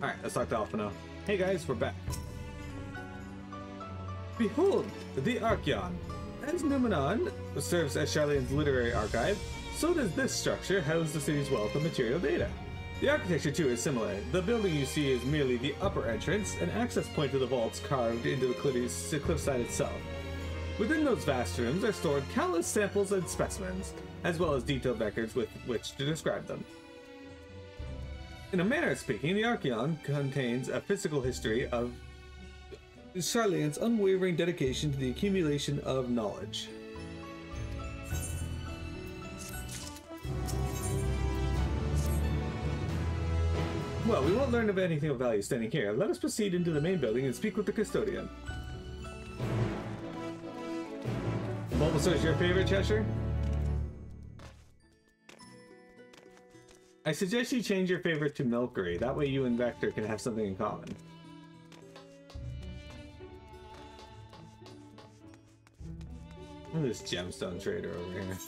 Alright, let's talk to Alpha now. Hey guys, we're back. Behold, the Archeon. As Numenon serves as Charlene's literary archive, so does this structure house the city's wealth of material data. The architecture too is similar. The building you see is merely the upper entrance, an access point to the vaults carved into the cliffside itself. Within those vast rooms are stored countless samples and specimens, as well as detailed records with which to describe them. In a manner of speaking, the Archeon contains a physical history of Charlene's unwavering dedication to the accumulation of knowledge. Well, we won't learn of anything of value standing here. Let us proceed into the main building and speak with the custodian. Bulbasaur is your favorite, Cheshire? I suggest you change your favorite to Milkery. That way you and Vector can have something in common. Look at this gemstone trader over here.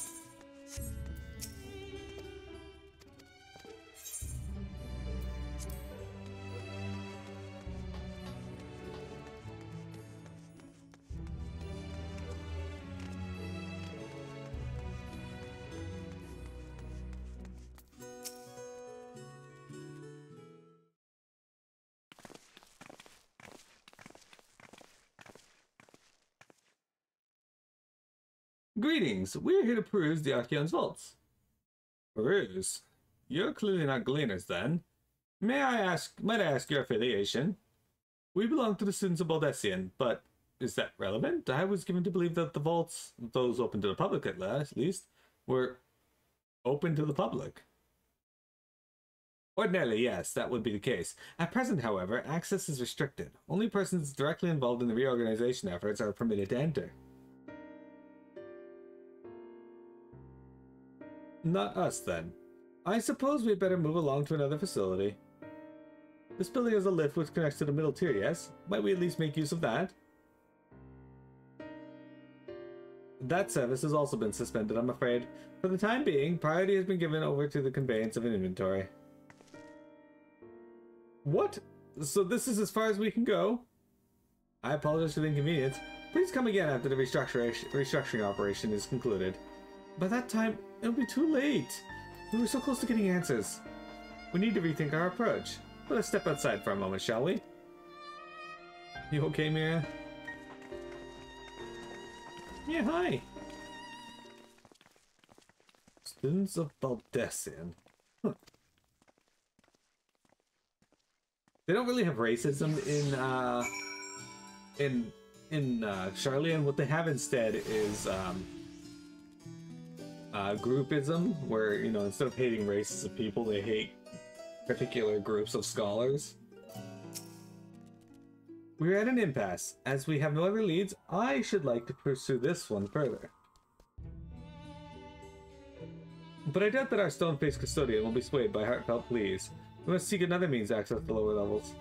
Greetings, we're here to peruse the Archeon's vaults. Peruse? You're clearly not gleaners then. Might I ask your affiliation? We belong to the students of Baldessian, but is that relevant? I was given to believe that the vaults, those open to the public at least, were open to the public. Ordinarily, yes, that would be the case. At present, however, access is restricted. Only persons directly involved in the reorganization efforts are permitted to enter. Not us, then. I suppose we'd better move along to another facility. This building has a lift which connects to the middle tier, yes? Might we at least make use of that? That service has also been suspended, I'm afraid. For the time being, priority has been given over to the conveyance of an inventory. What? So this is as far as we can go? I apologize for the inconvenience. Please come again after the restructuring operation is concluded. By that time, it'll be too late. We were so close to getting answers. We need to rethink our approach. Let us step outside for a moment, shall we? You okay, Mira? Yeah, hi. Students of Baldessian. Huh. They don't really have racism in Charlean. What they have instead is groupism, where, you know, instead of hating races of people, they hate particular groups of scholars. We're at an impasse. As we have no other leads, I should like to pursue this one further. But I doubt that our stone-faced custodian will be swayed by heartfelt pleas. We must seek another means to access the lower levels.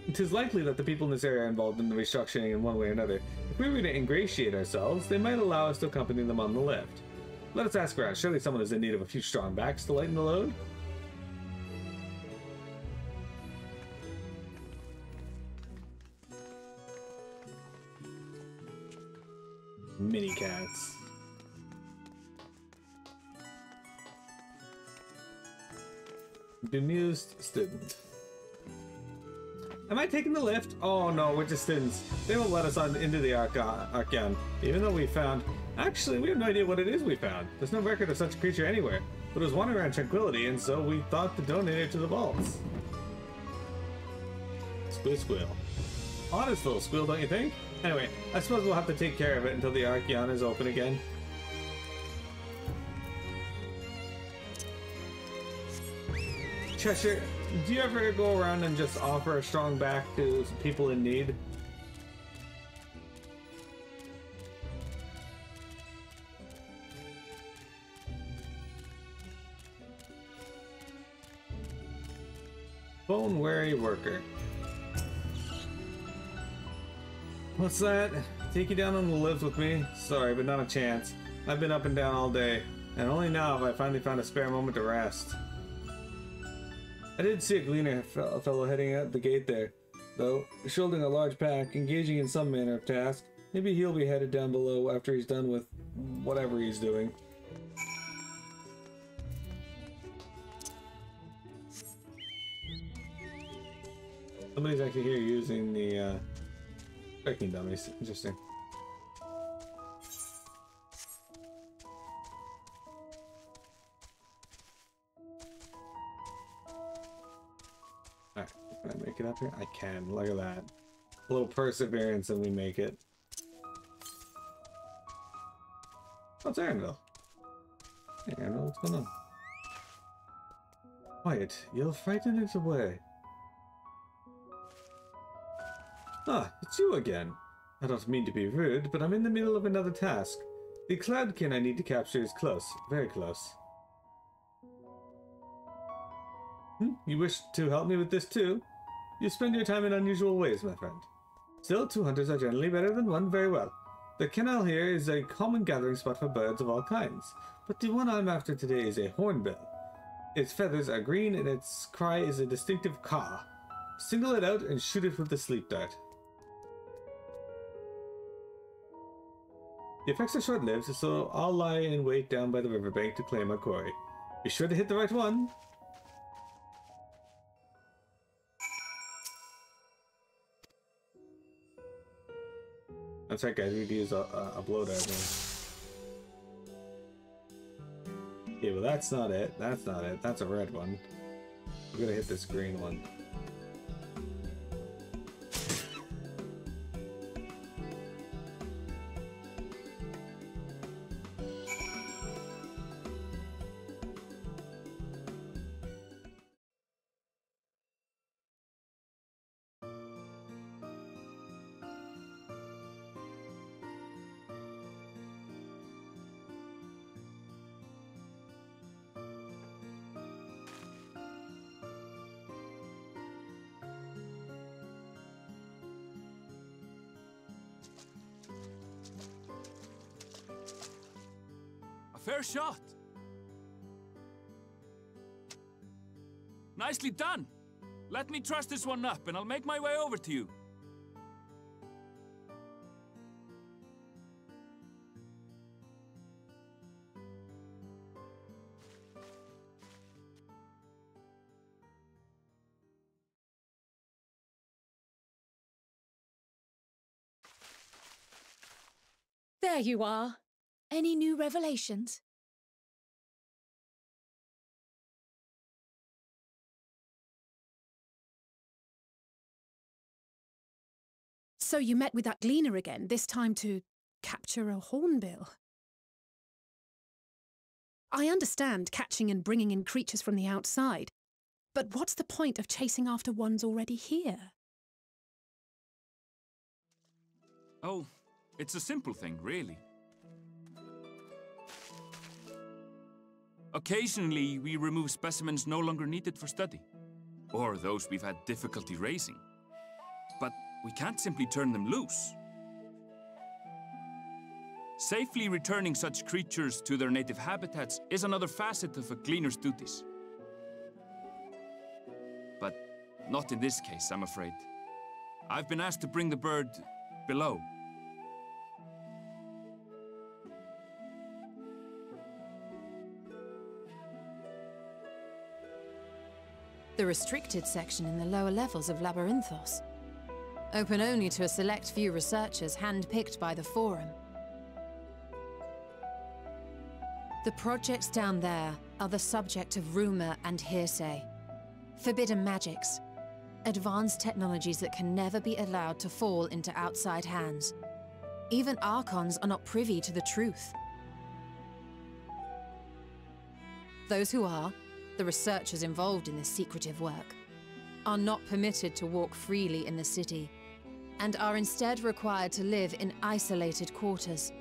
It is likely that the people in this area are involved in the restructuring in one way or another. If we were to ingratiate ourselves, they might allow us to accompany them on the lift. Let us ask around. Surely someone is in need of a few strong backs to lighten the load? Mini cats. Bemused student. Am I taking the lift? Oh no, we're just students. They won't let us on into the Archeon, even though we found... Actually, we have no idea what it is we found. There's no record of such a creature anywhere, but it was wandering around Tranquility, and so we thought to donate it to the vaults. Squeal squeal. Honest little squeal, don't you think? Anyway, I suppose we'll have to take care of it until the Archeon is open again. Cheshire, do you ever go around and just offer a strong back to people in need? Bone-weary worker. What's that? Take you down on the lift with me? Sorry, but not a chance. I've been up and down all day, and only now have I finally found a spare moment to rest. I did see a gleaner fellow heading out the gate there, though, shouldering a large pack, engaging in some manner of task. Maybe he'll be headed down below after he's done with whatever he's doing. Somebody's actually here using the trekking dummies. Interesting. Alright, can I make it up here? I can. Look at that. A little perseverance and we make it. Oh, it's Erenville. Hey, Erenville, what's going on? Quiet. You'll frighten it away. Ah, it's you again. I don't mean to be rude, but I'm in the middle of another task. The cloudkin I need to capture is close. Very close. You wish to help me with this too? You spend your time in unusual ways, my friend. Still, 2 hunters are generally better than 1. Very well. The canal here is a common gathering spot for birds of all kinds, but the one I'm after today is a hornbill. Its feathers are green and its cry is a distinctive caw. Single it out and shoot it with the sleep dart. The effects are short-lived, so I'll lie in wait down by the riverbank to claim my quarry. Be sure to hit the right one. That's right, guys. We need to use a blow dart. Yeah, well, that's not it. That's not it. That's a red one. We're gonna hit this green one. Fair shot. Nicely done. Let me truss this one up and I'll make my way over to you. There you are. Any new revelations? So you met with that gleaner again, this time to capture a hornbill. I understand catching and bringing in creatures from the outside, but what's the point of chasing after ones already here? Oh, it's a simple thing, really. Occasionally, we remove specimens no longer needed for study, or those we've had difficulty raising. But we can't simply turn them loose. Safely returning such creatures to their native habitats is another facet of a gleaner's duties. But not in this case, I'm afraid. I've been asked to bring the bird below. The restricted section in the lower levels of Labyrinthos. Open only to a select few researchers hand-picked by the Forum. The projects down there are the subject of rumor and hearsay. Forbidden magics. Advanced technologies that can never be allowed to fall into outside hands. Even Archons are not privy to the truth. Those who are, the researchers involved in this secretive work, are not permitted to walk freely in the city, and are instead required to live in isolated quarters.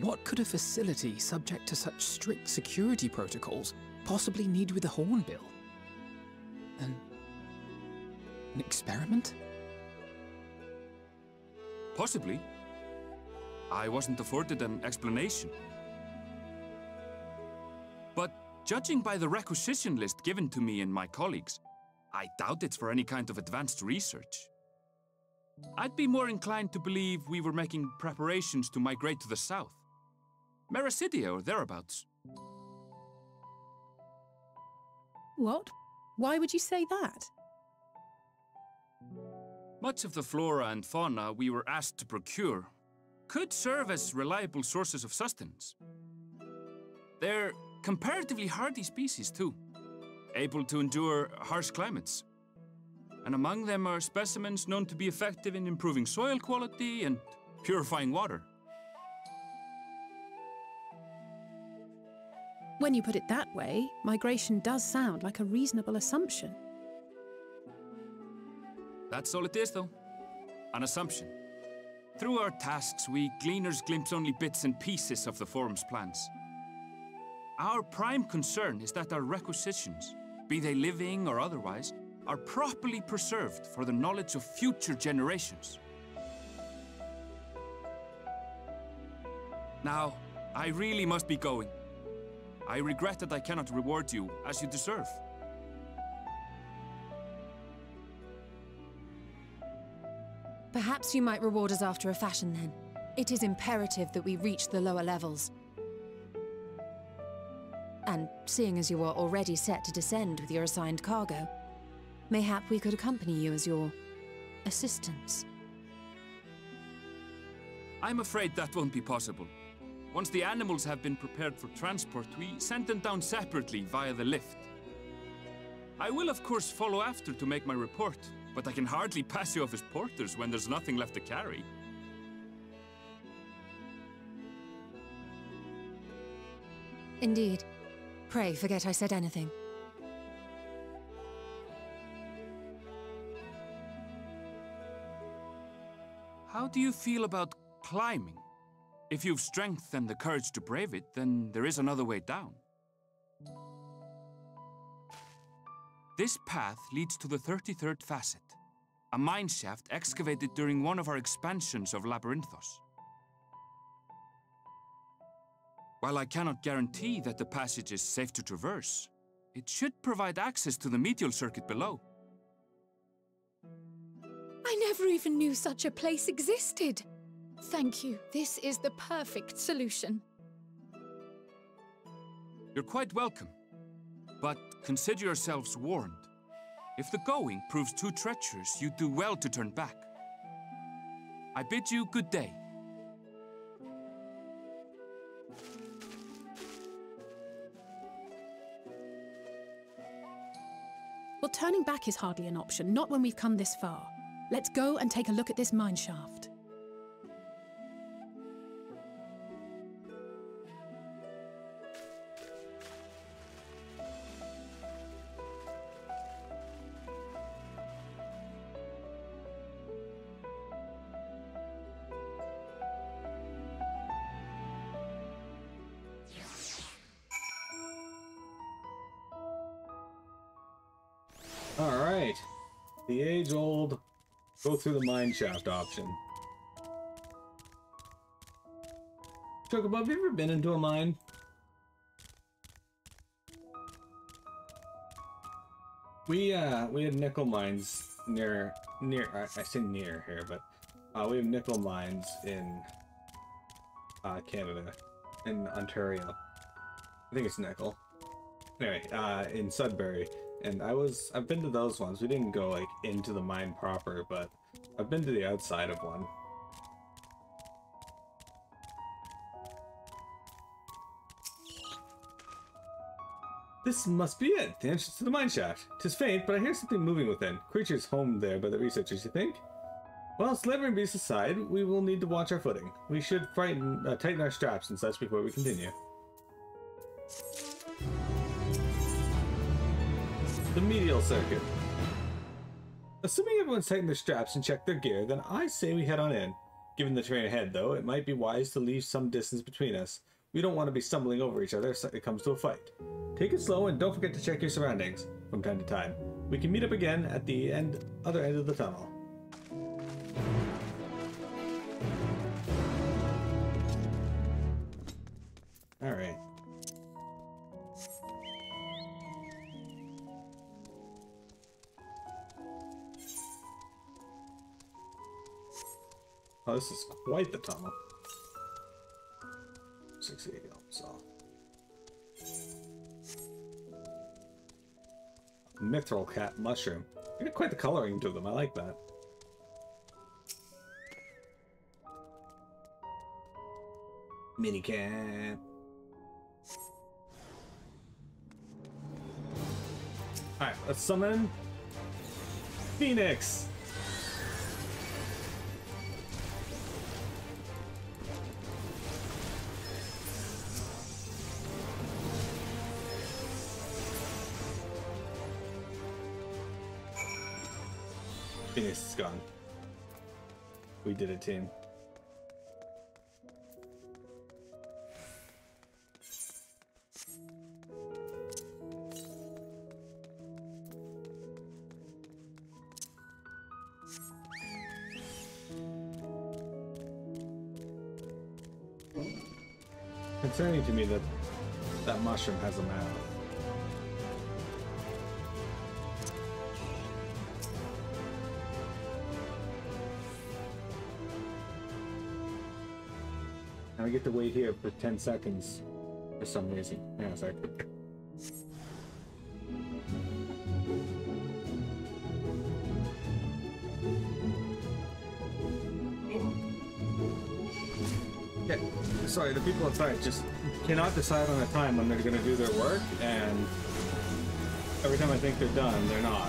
What could a facility subject to such strict security protocols possibly need with a hornbill? An experiment? Possibly. I wasn't afforded an explanation. But judging by the requisition list given to me and my colleagues, I doubt it's for any kind of advanced research. I'd be more inclined to believe we were making preparations to migrate to the south. Mericidia or thereabouts. What? Why would you say that? Much of the flora and fauna we were asked to procure could serve as reliable sources of sustenance. They're comparatively hardy species, too, able to endure harsh climates. And among them are specimens known to be effective in improving soil quality and purifying water. When you put it that way, migration does sound like a reasonable assumption. That's all it is, though. An assumption. Through our tasks, we gleaners glimpse only bits and pieces of the forum's plans. Our prime concern is that our requisitions, be they living or otherwise, are properly preserved for the knowledge of future generations. Now, I really must be going. I regret that I cannot reward you as you deserve. Perhaps you might reward us after a fashion, then. It is imperative that we reach the lower levels. And seeing as you are already set to descend with your assigned cargo, mayhap we could accompany you as your assistants. I'm afraid that won't be possible. Once the animals have been prepared for transport, we send them down separately via the lift. I will, of course, follow after to make my report, but I can hardly pass you off as porters when there's nothing left to carry. Indeed. Pray forget I said anything. How do you feel about climbing? If you've strength and the courage to brave it, then there is another way down. This path leads to the 33rd facet, a mine shaft excavated during one of our expansions of Labyrinthos. While I cannot guarantee that the passage is safe to traverse, it should provide access to the medial circuit below. I never even knew such a place existed. Thank you. This is the perfect solution. You're quite welcome, but consider yourselves warned. If the going proves too treacherous, you do well to turn back. I bid you good day. Well, turning back is hardly an option, not when we've come this far. Let's go and take a look at this mine shaft. Alright. The age-old go through the mine shaft option. Chocobo, have you ever been into a mine? We had nickel mines near I say near here, but we have nickel mines in Canada, in Ontario. I think it's nickel. Anyway, in Sudbury. And I've been to those ones. We didn't go like into the mine proper, but I've been to the outside of one. This must be it, the entrance to the mine shaft. 'Tis faint, but I hear something moving within. Creatures homed there by the researchers, you think? Well, slavering beasts aside, we will need to watch our footing. We should tighten our straps and such before we continue. The medial circuit. Assuming everyone's tightened their straps and checked their gear, then I say we head on in. Given the terrain ahead, though, it might be wise to leave some distance between us. We don't want to be stumbling over each other if it comes to a fight. Take it slow and don't forget to check your surroundings from time to time. We can meet up again at the other end of the tunnel. Alright. Oh, this is quite the tunnel. 68 so. Mithril cat mushroom. You got quite the coloring to them. I like that. Minicam. Alright, let's summon Phoenix. Phoenix is gone. We did it, team. Concerning to me that that mushroom has a mouth. And I get to wait here for 10 seconds for some reason. Hang on a sec. Okay, sorry, the people outside just cannot decide on a time when they're going to do their work, and every time I think they're done, they're not.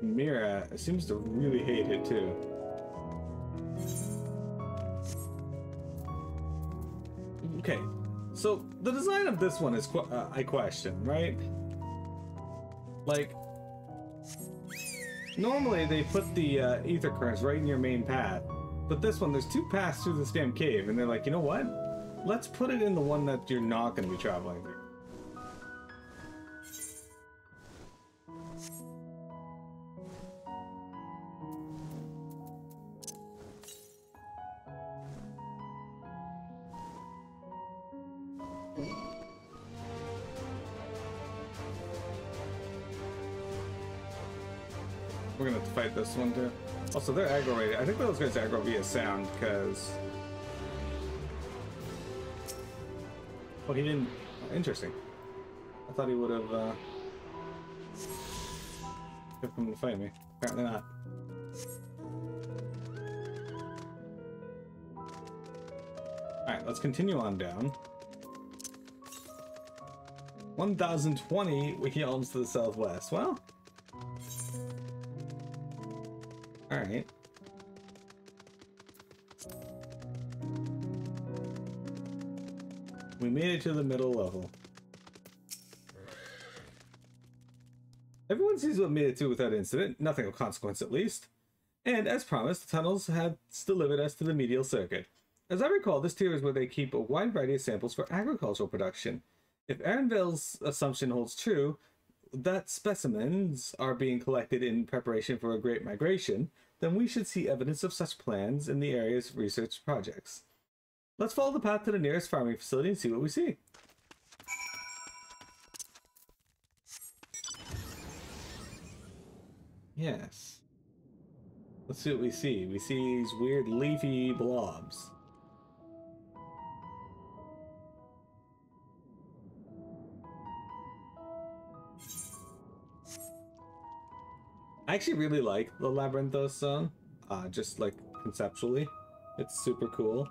Mira seems to really hate it too. Okay, so the design of this one is I question, right? Like, normally they put the ether currents right in your main path, but this one, there's two paths through this damn cave, and they're like, you know what? Let's put it in the one that you're not going to be traveling through. We're gonna have to fight this one too. Also, they're aggro rated. I think those guys aggro via sound because. Oh, he didn't. Interesting. I thought he would have come to fight me. Apparently not. Alright, let's continue on down. 1020 wiki elms to the southwest. Well. Alright. We made it to the middle level. Everyone sees what made it to without incident, nothing of consequence at least. And as promised, the tunnels have delivered us to the medial circuit. As I recall, this tier is where they keep a wide variety of samples for agricultural production. If Erenville's assumption holds true, that specimens are being collected in preparation for a great migration, then we should see evidence of such plans in the area's research projects. Let's follow the path to the nearest farming facility and see what we see. Yes. Let's see what we see. We see these weird leafy blobs. I actually really like the Labyrinthos zone, just like conceptually. It's super cool.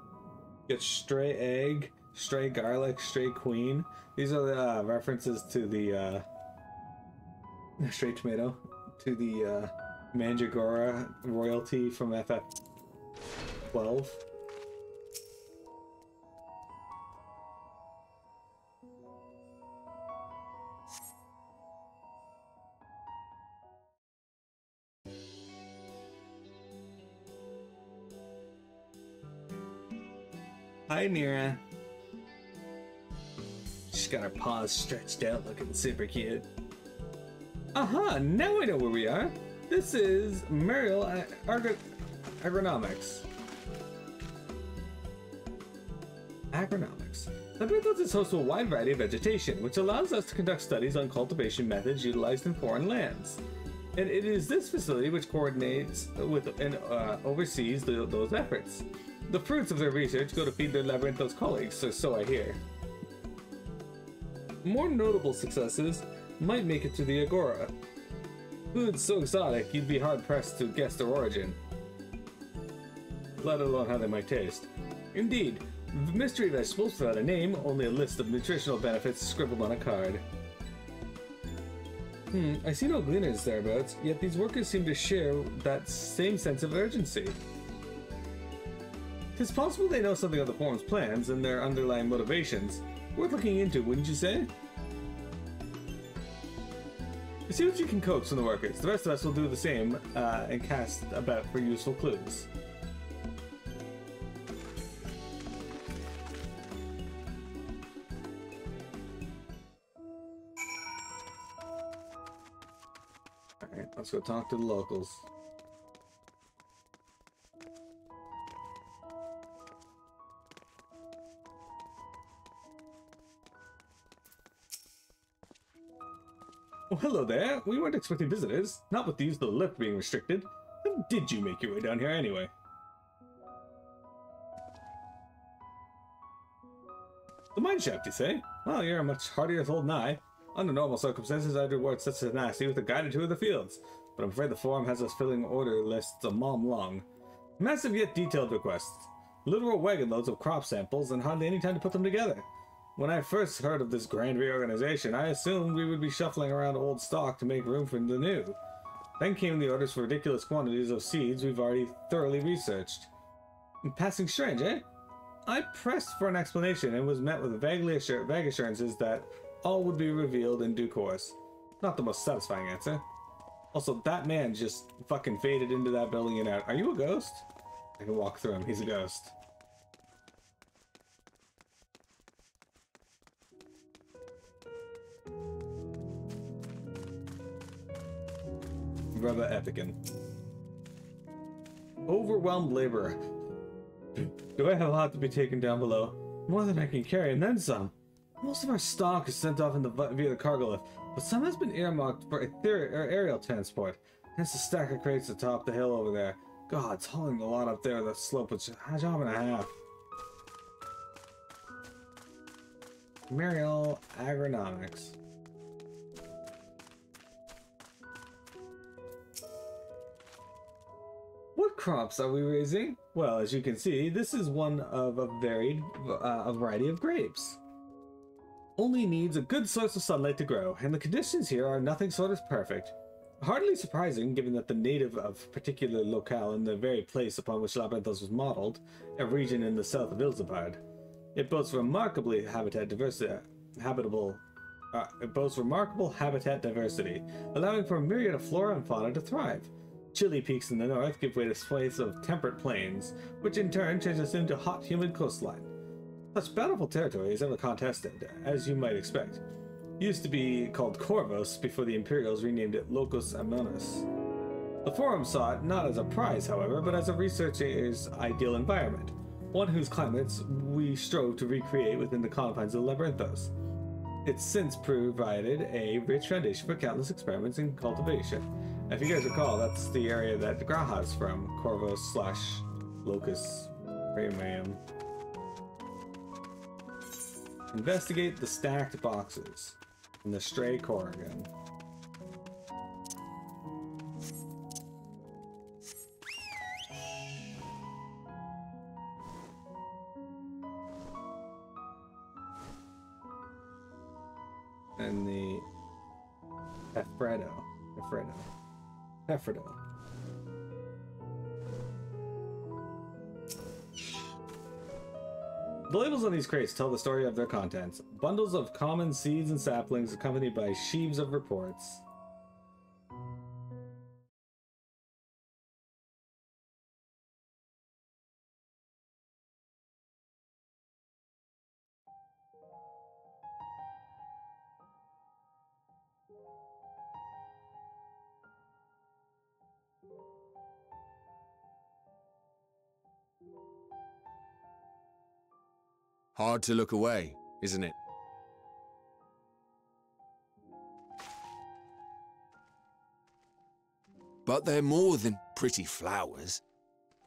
Get stray egg, stray garlic, stray queen. These are the references to the stray tomato, to the Mandragora royalty from XIV. Hi, Mira. She's got her paws stretched out looking super cute. Aha, now I know where we are. This is Agronomics. Labyrinthos is host to a wide variety of vegetation, which allows us to conduct studies on cultivation methods utilized in foreign lands. And it is this facility which coordinates with and oversees those efforts. The fruits of their research go to feed their Labyrinthos colleagues, so I hear. More notable successes might make it to the Agora. Foods so exotic you'd be hard-pressed to guess their origin, let alone how they might taste. Indeed, mystery vegetables without a name, only a list of nutritional benefits scribbled on a card. I see no gleaners thereabouts, yet these workers seem to share that same sense of urgency. It's possible they know something of the forum's plans and their underlying motivations. Worth looking into, wouldn't you say? See what you can coax from the workers. The rest of us will do the same and cast about for useful clues. Alright, let's go talk to the locals. Oh, hello there. We weren't expecting visitors. Not with the use of the lift being restricted. How did you make your way down here anyway? The mine shaft, you say? Well, you're a much hardier soul than I. Under normal circumstances, I'd reward such tenacity with a guided tour of the fields. But I'm afraid the forum has us filling order lists a mom long. Massive yet detailed requests. Literal wagon loads of crop samples and hardly any time to put them together. When I first heard of this grand reorganization, I assumed we would be shuffling around old stock to make room for the new. Then came the orders for ridiculous quantities of seeds we've already thoroughly researched. Passing strange, eh? I pressed for an explanation and was met with vague assurances that all would be revealed in due course. Not the most satisfying answer. Also, that man just fucking faded into that building and out. Are you a ghost? I can walk through him. He's a ghost. Rubber Epicin. Overwhelmed laborer. Do I have a lot to be taken down below? More than I can carry, and then some. Most of our stock is sent off via the cargo lift, but some has been earmarked for aerial transport. Hence the stack of crates atop the hill over there. God, it's hauling a lot up there. The slope is a job and a half. Mariel Agronomics. What crops are we raising? Well, as you can see, this is one of a variety of grapes. Only needs a good source of sunlight to grow, and the conditions here are nothing short of perfect. Hardly surprising, given that the native of particular locale in the very place upon which Labyrinthos was modeled, a region in the south of Ilzabard. It boasts remarkable habitat diversity, allowing for a myriad of flora and fauna to thrive. Chilly peaks in the north give way to swathes of temperate plains, which in turn changes into hot, humid coastline. Such bountiful territory is ever contested, as you might expect. It used to be called Corvos before the Imperials renamed it Locus Amonis. The Forum saw it not as a prize, however, but as a researcher's ideal environment, one whose climates we strove to recreate within the confines of Labyrinthos. It's since provided a rich foundation for countless experiments in cultivation. If you guys recall, that's the area that Graha's from, Corvos/Locus Premium. Investigate the stacked boxes in the stray Corrigan. And the Efredo. The labels on these crates tell the story of their contents. Bundles of common seeds and saplings accompanied by sheaves of reports. Hard to look away, isn't it? But they're more than pretty flowers.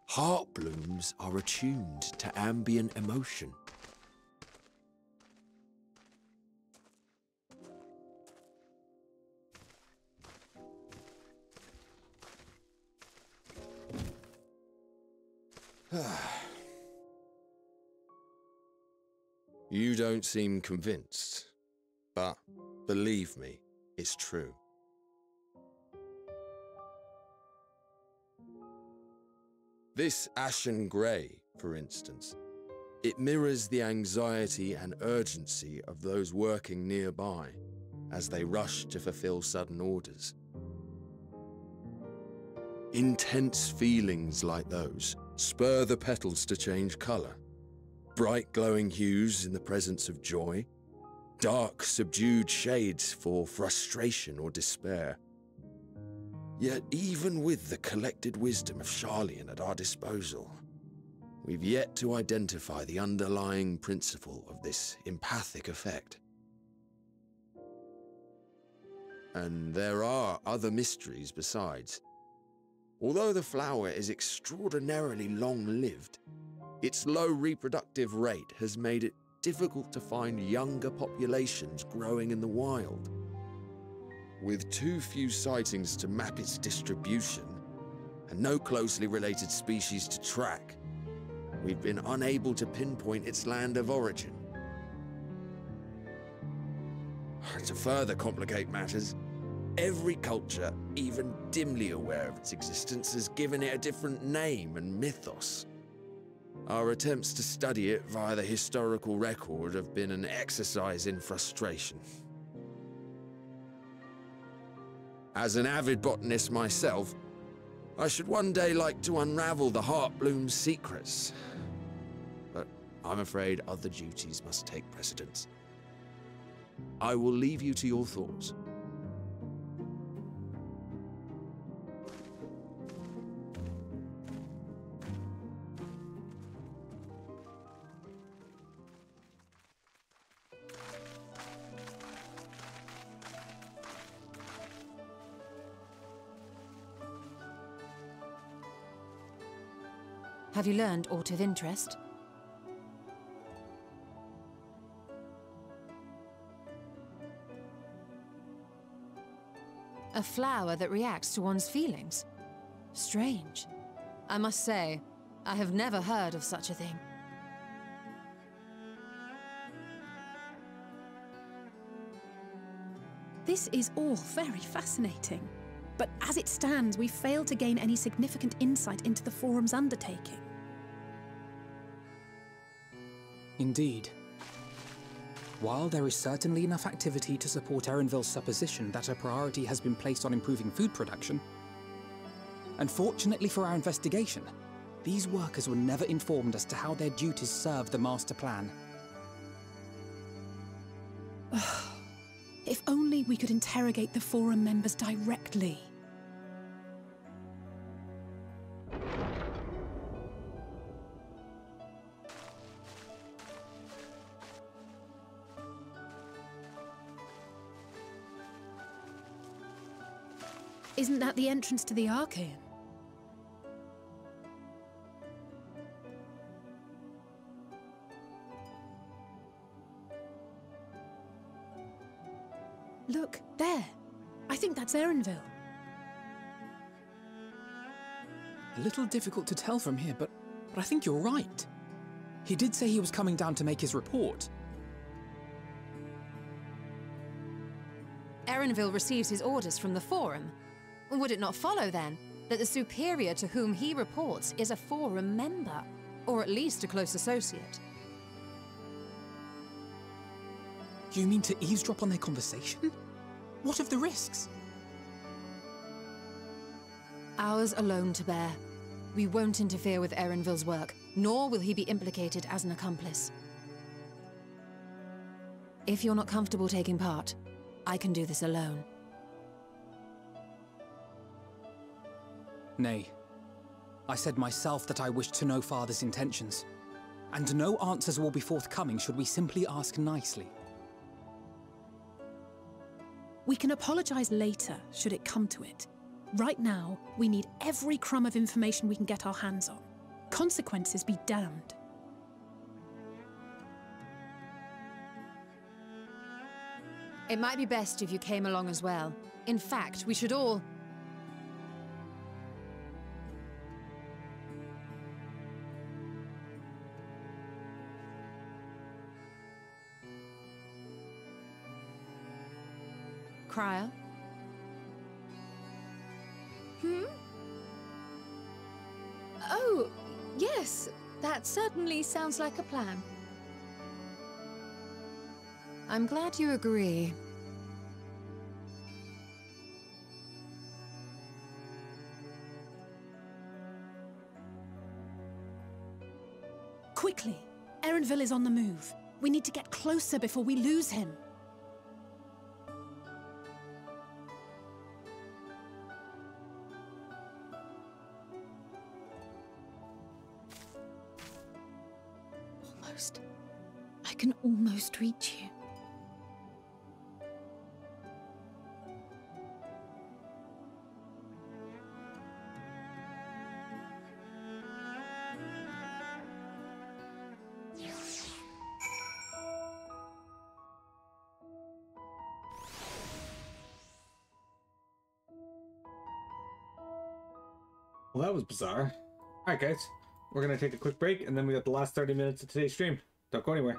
Heart blooms are attuned to ambient emotion. You don't seem convinced, but believe me, it's true. This ashen grey, for instance, it mirrors the anxiety and urgency of those working nearby as they rush to fulfill sudden orders. Intense feelings like those spur the petals to change colour. Bright glowing hues in the presence of joy, dark subdued shades for frustration or despair. Yet even with the collected wisdom of Sharlayan at our disposal, we've yet to identify the underlying principle of this empathic effect. And there are other mysteries besides. Although the flower is extraordinarily long-lived, its low reproductive rate has made it difficult to find younger populations growing in the wild. With too few sightings to map its distribution, and no closely related species to track, we've been unable to pinpoint its land of origin. To further complicate matters, every culture, even dimly aware of its existence, has given it a different name and mythos. Our attempts to study it via the historical record have been an exercise in frustration. As an avid botanist myself, I should one day like to unravel the Heartbloom's secrets. But I'm afraid other duties must take precedence. I will leave you to your thoughts. Have you learned aught of interest? A flower that reacts to one's feelings? Strange. I must say, I have never heard of such a thing. This is all very fascinating. But as it stands, we fail to gain any significant insight into the Forum's undertaking. Indeed. While there is certainly enough activity to support Erenville's supposition that a priority has been placed on improving food production, unfortunately for our investigation, these workers were never informed as to how their duties serve the master plan. If only we could interrogate the Forum members directly. Isn't that the entrance to the Archaean? Look, there. I think that's Erenville. A little difficult to tell from here, but I think you're right. He did say he was coming down to make his report. Erenville receives his orders from the Forum. Would it not follow, then, that the superior to whom he reports is a Forum member, or at least a close associate? You mean to eavesdrop on their conversation? What of the risks? Ours alone to bear. We won't interfere with Erenville's work, nor will he be implicated as an accomplice. If you're not comfortable taking part, I can do this alone. Nay. I said myself that I wished to know Father's intentions. And no answers will be forthcoming should we simply ask nicely. We can apologize later, should it come to it. Right now, we need every crumb of information we can get our hands on. Consequences be damned. It might be best if you came along as well. In fact, we should all... Cryer? Oh, yes. That certainly sounds like a plan. I'm glad you agree. Quickly! Erenville is on the move. We need to get closer before we lose him. Almost. I can almost reach you. Well, that was bizarre. Alright guys, we're gonna take a quick break and then we got the last 30 minutes of today's stream. Don't go anywhere.